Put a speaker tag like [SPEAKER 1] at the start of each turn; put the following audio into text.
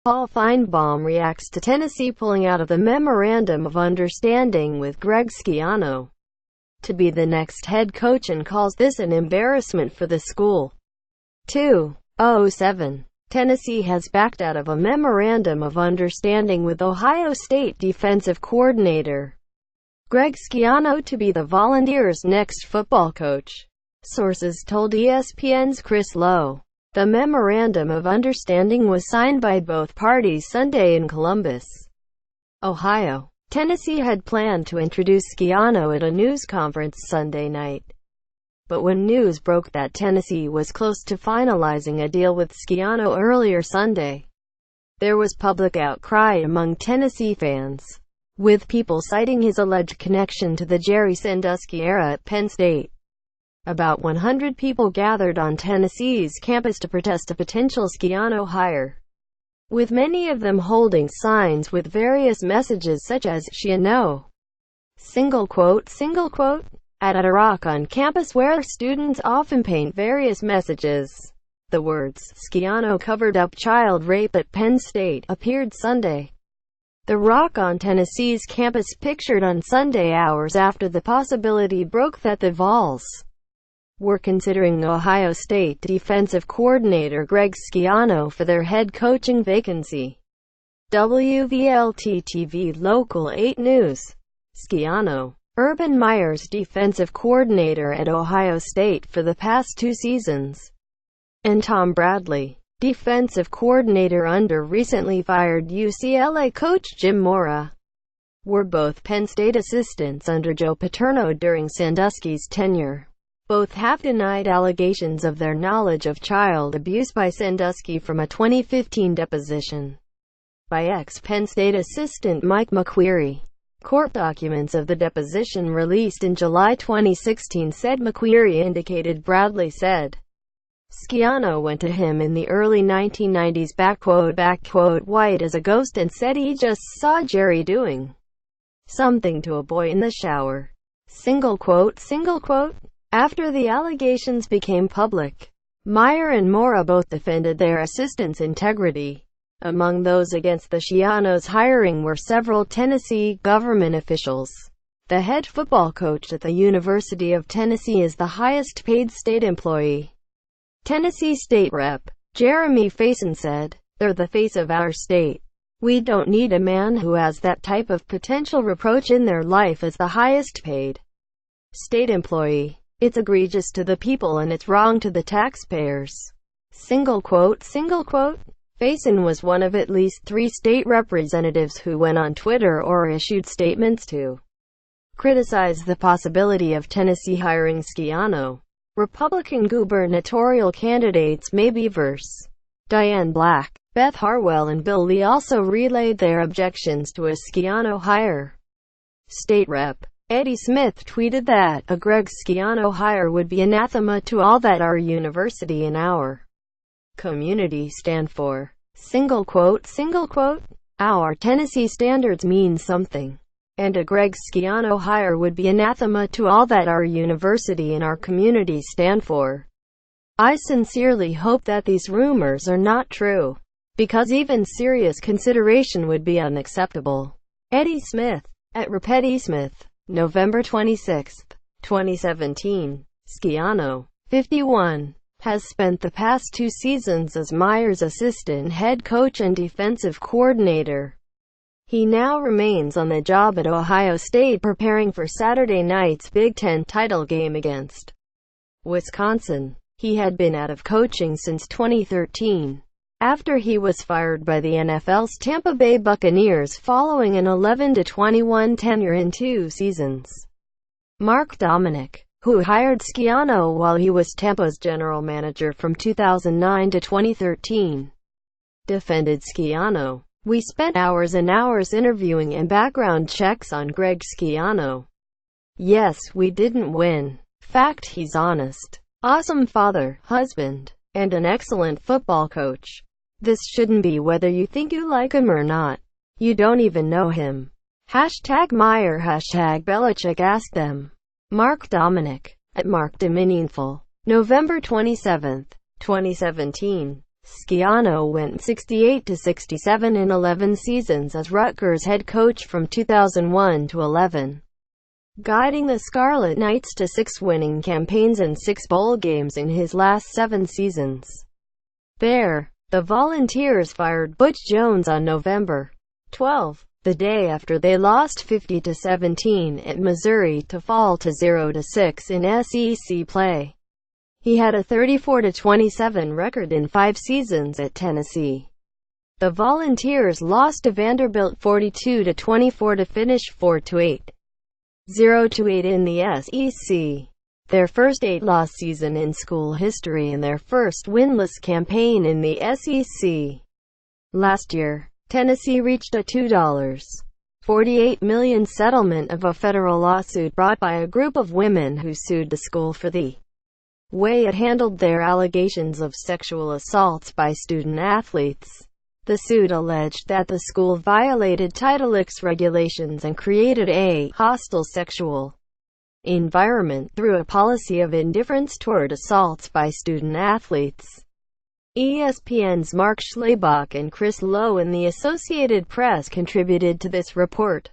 [SPEAKER 1] Paul Feinbaum reacts to Tennessee pulling out of the Memorandum of Understanding with Greg Schiano to be the next head coach and calls this an embarrassment for the school. 2:07. Tennessee has backed out of a Memorandum of Understanding with Ohio State defensive coordinator Greg Schiano to be the Volunteers' next football coach, sources told ESPN's Chris Lowe. The Memorandum of Understanding was signed by both parties Sunday in Columbus, Ohio. Tennessee had planned to introduce Schiano at a news conference Sunday night. But when news broke that Tennessee was close to finalizing a deal with Schiano earlier Sunday, there was public outcry among Tennessee fans, with people citing his alleged connection to the Jerry Sandusky era at Penn State. About 100 people gathered on Tennessee's campus to protest a potential Schiano hire, with many of them holding signs with various messages such as "Schiano," at a rock on campus where students often paint various messages. The words, "Schiano covered up child rape at Penn State," appeared Sunday. The rock on Tennessee's campus pictured on Sunday hours after the possibility broke that the Vols were considering Ohio State defensive coordinator Greg Schiano for their head coaching vacancy. WVLT-TV Local 8 News. Schiano, Urban Meyer's defensive coordinator at Ohio State for the past 2 seasons, and Tom Bradley, defensive coordinator under recently fired UCLA coach Jim Mora, were both Penn State assistants under Joe Paterno during Sandusky's tenure. Both have denied allegations of their knowledge of child abuse by Sandusky from a 2015 deposition by ex-Penn State assistant Mike McQueary. Court documents of the deposition released in July 2016 said McQueary indicated Bradley said Schiano went to him in the early 1990s "white as a ghost" and said he just saw Jerry doing something to a boy in the shower. After the allegations became public, Meyer and Mora both defended their assistants' integrity. Among those against the Schiano's hiring were several Tennessee government officials. The head football coach at the University of Tennessee is the highest-paid state employee. Tennessee State Rep. Jeremy Faison said, "They're the face of our state. We don't need a man who has that type of potential reproach in their life as the highest-paid state employee. It's egregious to the people and it's wrong to the taxpayers." Faison was one of at least 3 state representatives who went on Twitter or issued statements to criticize the possibility of Tennessee hiring Schiano. Republican gubernatorial candidates May Beavers, Diane Black, Beth Harwell and Bill Lee also relayed their objections to a Schiano hire. State Rep. Eddie Smith tweeted that a Greg Schiano hire would be anathema to all that our university and our community stand for. Our Tennessee standards mean something, and a Greg Schiano hire would be anathema to all that our university and our community stand for. I sincerely hope that these rumors are not true, because even serious consideration would be unacceptable. Eddie Smith, at Repetti Smith, November 26, 2017. Schiano, 51, has spent the past 2 seasons as Meyer's assistant head coach and defensive coordinator. He now remains on the job at Ohio State preparing for Saturday night's Big Ten title game against Wisconsin. He had been out of coaching since 2013, after he was fired by the NFL's Tampa Bay Buccaneers following an 11-21 tenure in 2 seasons. Mark Dominic, who hired Schiano while he was Tampa's general manager from 2009 to 2013, defended Schiano. "We spent hours and hours interviewing and background checks on Greg Schiano. Yes, we didn't win. Fact, he's honest, awesome father, husband, and an excellent football coach. This shouldn't be whether you think you like him or not. You don't even know him. #Meyer #Belichick asked them." Mark Dominic, at Mark de Meaningful, November 27, 2017. Schiano went 68-67 in 11 seasons as Rutgers head coach from 2001 to 11, guiding the Scarlet Knights to 6 winning campaigns and 6 bowl games in his last 7 seasons. There, the Volunteers fired Butch Jones on November 12, the day after they lost 50-17 at Missouri to fall to 0-6 in SEC play. He had a 34-27 record in 5 seasons at Tennessee. The Volunteers lost to Vanderbilt 42-24 to finish 4-8, 0-8 in the SEC. Their first 8-loss season in school history and their first winless campaign in the SEC. Last year, Tennessee reached a $2.48 million settlement of a federal lawsuit brought by a group of women who sued the school for the way it handled their allegations of sexual assaults by student-athletes. The suit alleged that the school violated Title IX regulations and created a hostile sexual environment through a policy of indifference toward assaults by student-athletes. ESPN's Mark Schlabach and Chris Lowe and the Associated Press contributed to this report.